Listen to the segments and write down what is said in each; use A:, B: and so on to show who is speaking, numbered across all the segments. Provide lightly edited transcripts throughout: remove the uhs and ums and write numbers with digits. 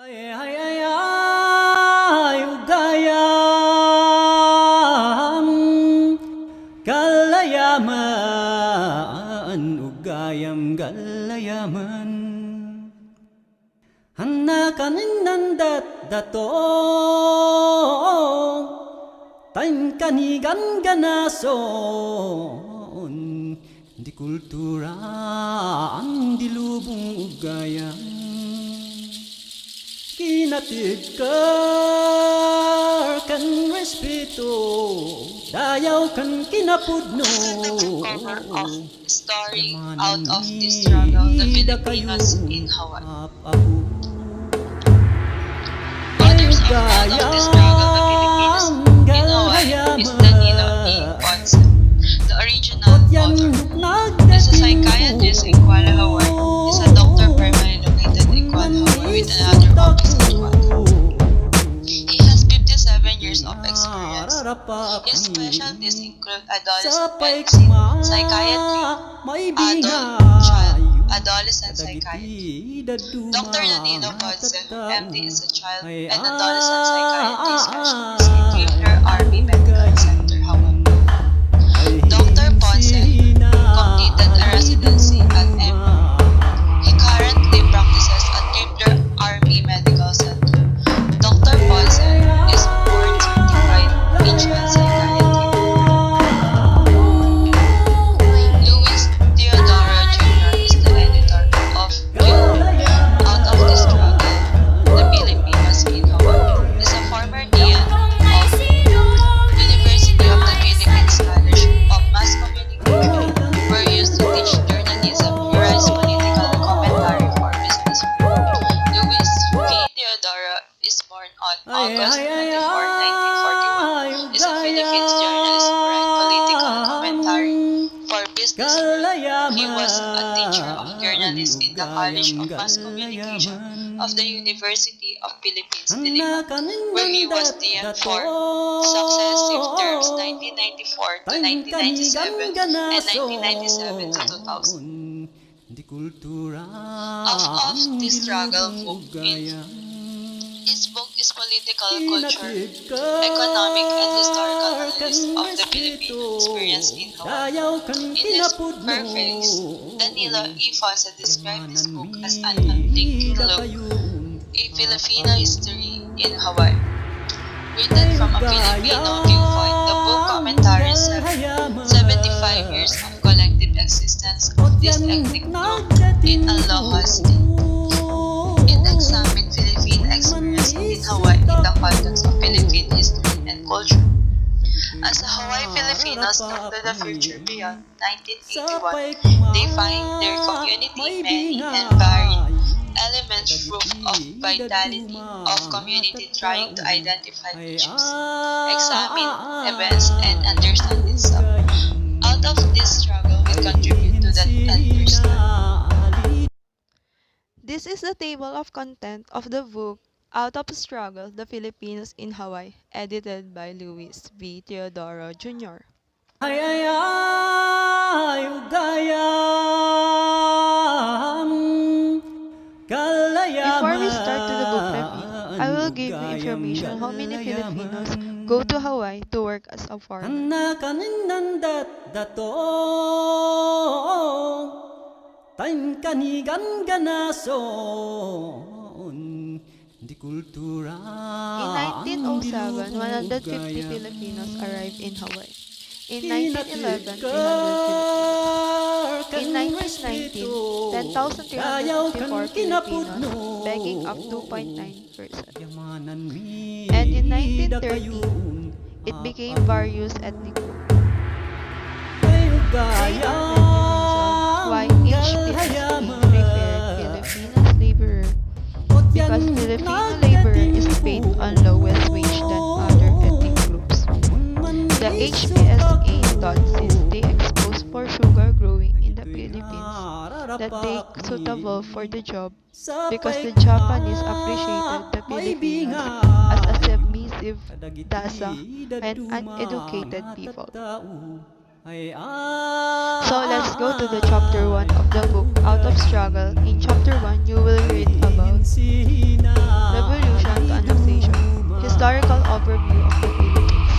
A: Ugayam Galayaman Ugayam galayaman Hanakan nandat dato Taim kanigan ganason Di kultura ang dilubong ugayam Kinatigkar kan respeto Dayaw kan kinapudno
B: Story out of the struggle the Filipinos in Hawaii. Authors of Out of the Struggle the Filipinos in Hawaii is Danilo E. Ponce. The original author is a psychiatrist in Kuala Hawaii. Is a doctor permanently located in Kuala Hawaii with another office in Kuala. He has 57 years of experience. His specialties include adolescent medicine, psychiatry, adolescent psychiatry. Dr. Danilo Ponce, MD, is a child and adolescent psychiatry specialist in Tripler Army Medical Center, Hawaii. Dr. Ponce completed a residency at MD. He currently practices at Tripler Army Medical Center. Dr. Ponce is board certified in child psychiatry. Louis Theodora Jr. is the editor of Out of the Struggle, the Filipinos in Hawaii. Is a former dean of University of the Philippines Scholarship of Mass Communication, where he used to teach journalism, writes political commentary for business. Louis V. Theodora is born on August 24, 1941. Is a Philippines journalist who writes political commentary for business. He was a teacher of journalism in the College of Mass Communication of the University of Philippines, Diliman, where he was dean for successive terms 1994 to 1997 and 1997 to 2000. Of the struggle movement. His book is political culture, economic and historical analysis of the Filipino experience in Hawaii. In his preface, Danilo E. Ponce described this book as an unthinking look, a Filipino history in Hawaii. Written from a Filipino viewpoint, the book commentaries 75 years of collective existence of this ethnic group in Aloha State. It examined Philippine experience in Hawaii in the context of Philippine history and culture. As the Hawaii Filipinos look to the future beyond 1981, they find their community many and varied elements proof of vitality of community trying to identify issues, examine events, and understand itself. Out of this struggle, we contribute to that understanding.
C: This is the table of content of the book Out of Struggle, the Filipinos in Hawaii, edited by Louis V. Theodoro Jr. Before we start to the book review, I will give you information how many Filipinos go to Hawaii to work as a foreigner.
A: Taim kanigan ganason Di kultura
C: In 1907, 150 Filipinos arrived in Hawaii. In 1911, 300 Filipinos. In 1919, 10,354 Filipinos, begging up 2.9%. And in 1913, it became various ethnic groups. There are many reasons why HPSP preferred Filipino laborer, because Filipino laborer is paid on lowest wage than other ethnic groups. The HPSA thought since they exposed for sugar growing in the Philippines that they suitable for the job, because the Japanese appreciated the Filipinos as a submissive, docile, and uneducated people. So let's go to the chapter 1 of the book Out of Struggle. In chapter 1, you will read about the overview of the Philippines.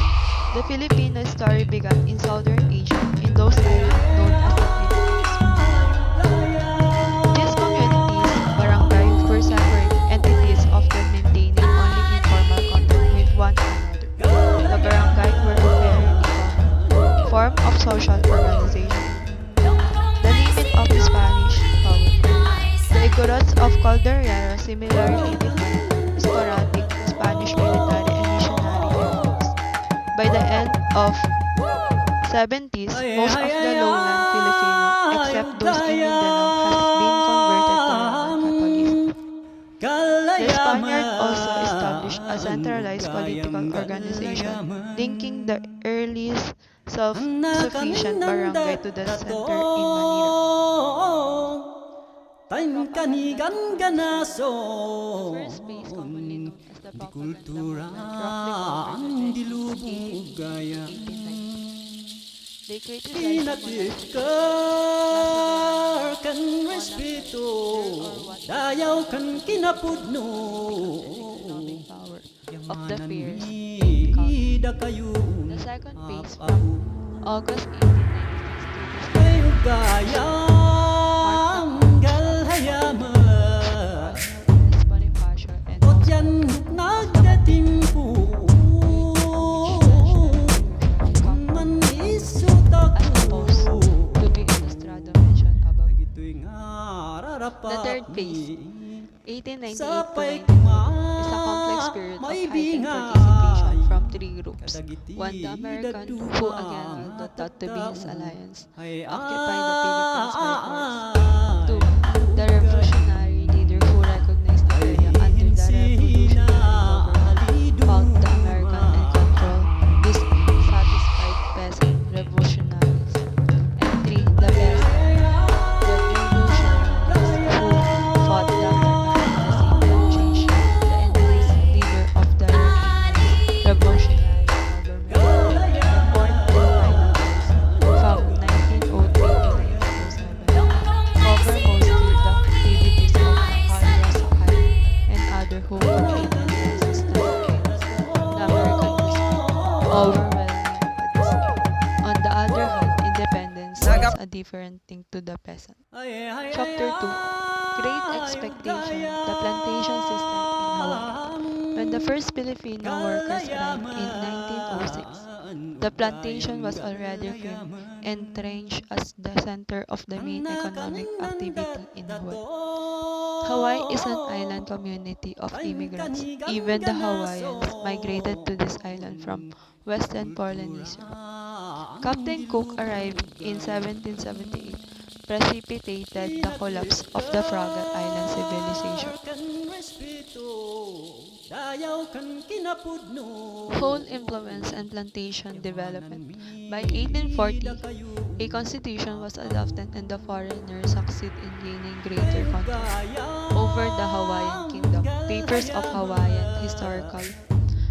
C: The Filipino story began in Southern Asia, in those islands known as the Philippines. These communities, barangay, were separate entities often maintaining only informal contact with one another. The barangay were a very common form of social organization. The limit of the Spanish power. The Igorots of Caldera similarly defined sporadic Spanish military and missionary efforts. By the end of 70s, most of the lowland Filipino, except those in Mindanao, has been converted to Roman Catholicism. The Spaniard also established a centralized political organization, linking the earliest self-sufficient barangay to the center in Manila.
A: Taim kanigan ganaso
C: The first base commonly known as the
A: di
C: Papagat
A: kultura
C: movement
A: ang
C: roughly
A: dilubong gaya
C: 1890. They criticized the
A: pinatikar kan respeto dayaw kan kinapudno
C: economic power of the
A: yamanan
C: fierce
A: mi da kayo
C: The second phase from August 1896 to
A: kayo gaya galhayaman
C: December Bonifacio and
A: Otyan nagdatimpo man isutak
C: as opposed to the Ilustrado mentioned above.
A: Nagito'y nga
C: The third phase, 1898 to
A: Sapay
C: 1902, is a complex period of heightened participation from three groups. One, the American, who again although thought to be his alliance, occupied the Philippines by force. Two, the revolutionary leader who recognized the area under the revolutionary government, found the American and controlled dissatisfied peasant revolutionaries. And three, the peasant revolutionaries who fought the American embassy and changed the enemy's leader of the recognized revolutionary government. The fourth and final phase, from 1903 to 1907, cover mostly the activities of the Sakay and other who completed the resistance against the American overwhelming odds. On the other hand, independence is a different thing to the peasant. Chapter 2, Great Expectation, the Plantation System in Hawaii. When the first Filipino workers arrived in 1906, the plantation was already firm, entrenched as the center of the main economic activity in Hawaii. Hawaii is an island community of immigrants. Even the Hawaiians migrated to this island from Western Polynesia. Captain Cook arrived in 1778, precipitated the collapse of the Fragile Island civilization. Whole influence and plantation development. By 1840, a constitution was adopted and the foreigners succeed in gaining greater control over the Hawaiian kingdom. Papers of Hawaiian Historical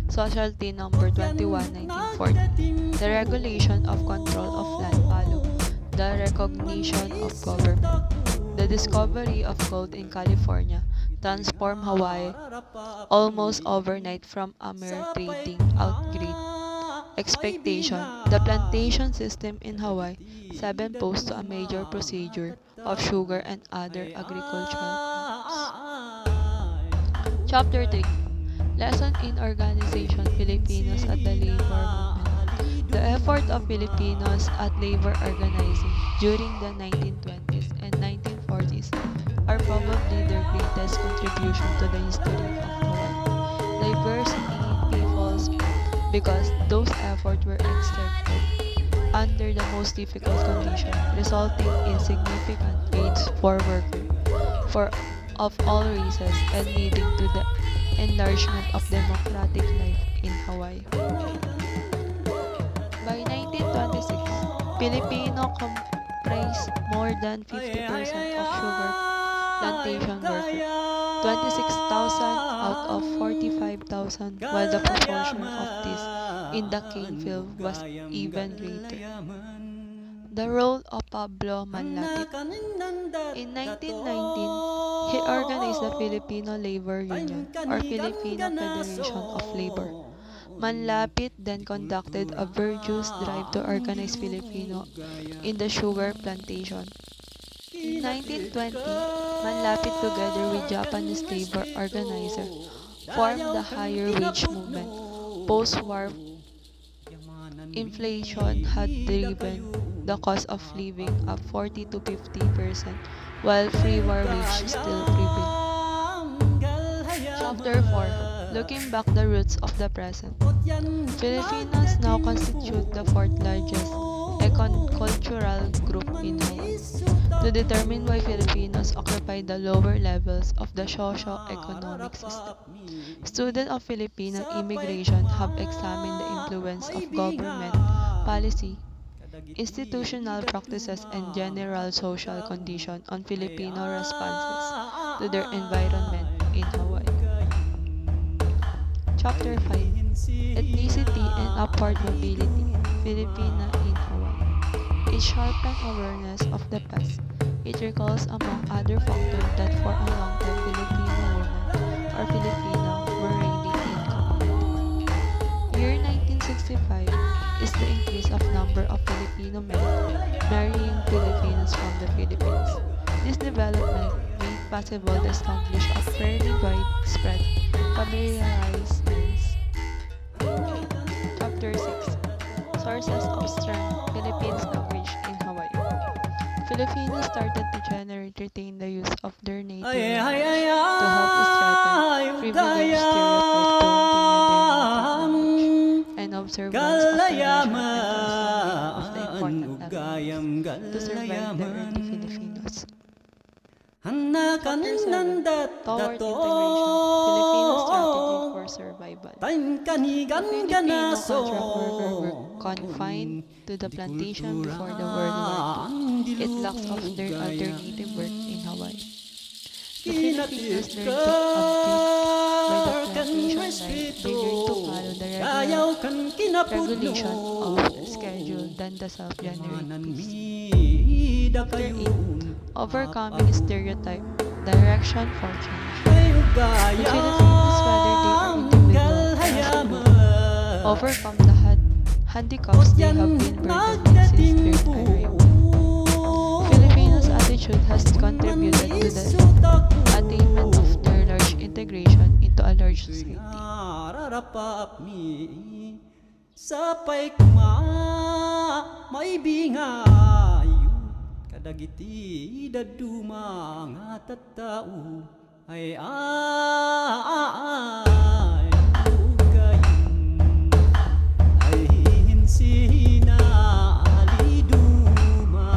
C: Society number 21, 1940. The regulation of control of land follow. The recognition of government. The discovery of gold in California transformed Hawaii almost overnight from a mere trading outgrade. Expectation. The plantation system in Hawaii 7 posed to a major procedure of sugar and other agricultural crops. Chapter 3. Lesson in Organization Filipinos at the Labor Movement. The effort of Filipinos at labor organizing during the 1920s and 1940s are probably their greatest contribution to the history of Hawaii. Diversity peoples because those efforts were exerted under the most difficult conditions, resulting in significant gains for workers of all races and leading to the enlargement of democratic life in Hawaii. By 1926, Filipino comprised more than 50% of sugar plantation workers, 26,000 out of 45,000, while the proportion of this in the cane field was even greater. The role of Pablo Manlatic. In 1919, he organized the Filipino Labor Union or Filipino Federation of Labor, Manlapit then conducted a virtuous drive to organize Filipino in the sugar plantation. In 1920, Manlapit together with Japanese labor organizer formed the higher wage movement. Post-war inflation had driven the cost of living up 40 to 50%, while free-war wage still prevailed. Chapter 4. Looking back the roots of the present. Filipinos now constitute the fourth largest cultural group in Hawaii. To determine why Filipinos occupy the lower levels of the socio-economic system, students of Filipino immigration have examined the influence of government policy, institutional practices, and general social condition on Filipino responses to their environment in Hawaii. Chapter 5. Ethnicity and Upward Mobility, Filipina in Hawaii. It sharpens awareness of the past. It recalls, among other factors, that for a long time Filipino women or Filipino were rarely in common. Year 1965 is the increase of number of Filipino men marrying Filipinos from the Philippines. This development made possible the establishment of fairly widespread familiarizations. Chapter 6. Sources of strength, Philippines language in Hawaii. Filipinos started to generally retain the use of their native language to help strengthen privileged stereotype to maintain their native language and observance of the measurement of the important elements to survive the early Filipinos. Chapter 7. Toward integration, Filipino strategy for survival. Filipino contract workers were confined to the plantation before the World War II. It lacks of their alternative work in Hawaii. The Filipinos learned to compete by the plantation life, they learned to follow the regulation of the schedule than the self-generated peace. Chapter 8. Overcoming stereotype, direction for change. The Filipinos, whether they are individual or as a group, overcome the handicaps they have been burdened with since their arrival. Filipinos' attitude has contributed to the attainment of their large integration into a large society.
A: Sapay kuma maibingayo kadagiti daduma nga tattao ay ugayin ay hinsina aliduma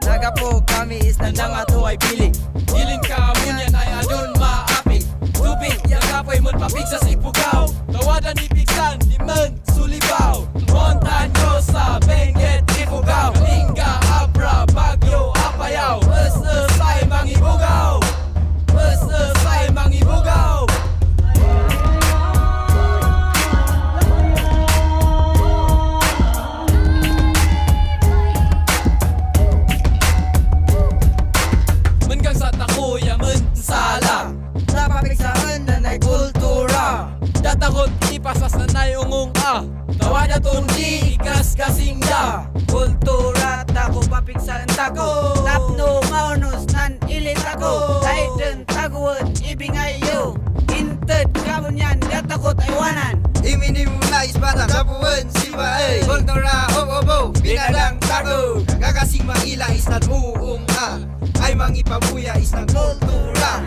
D: Nagapo kami isnan lang ato ay piling. Giling ka munyan ay adun maapig. Tubig, yagapoy mun papig sa sipugaw. Tawadan ipigsan, di man sulibaw. Montanyo sa Benguet, Ifugao. Lingga, Abra, Bagyo, Apayaw. Esay mangibugaw. Esay mangibugaw. Sala napapigsaan na na'y kultura datakot ipasas na na'y ungong tawada tundi ikas kasing da kultura tako papigsan tako tapno maunus nan ilit ako laiden taguan ibingayo inted kabunyan datakot aywanan iminim na isbatan sapuan siba kultura obo binalang tako kakasing mangilang isnat uung ay mangipabuya isnang kultura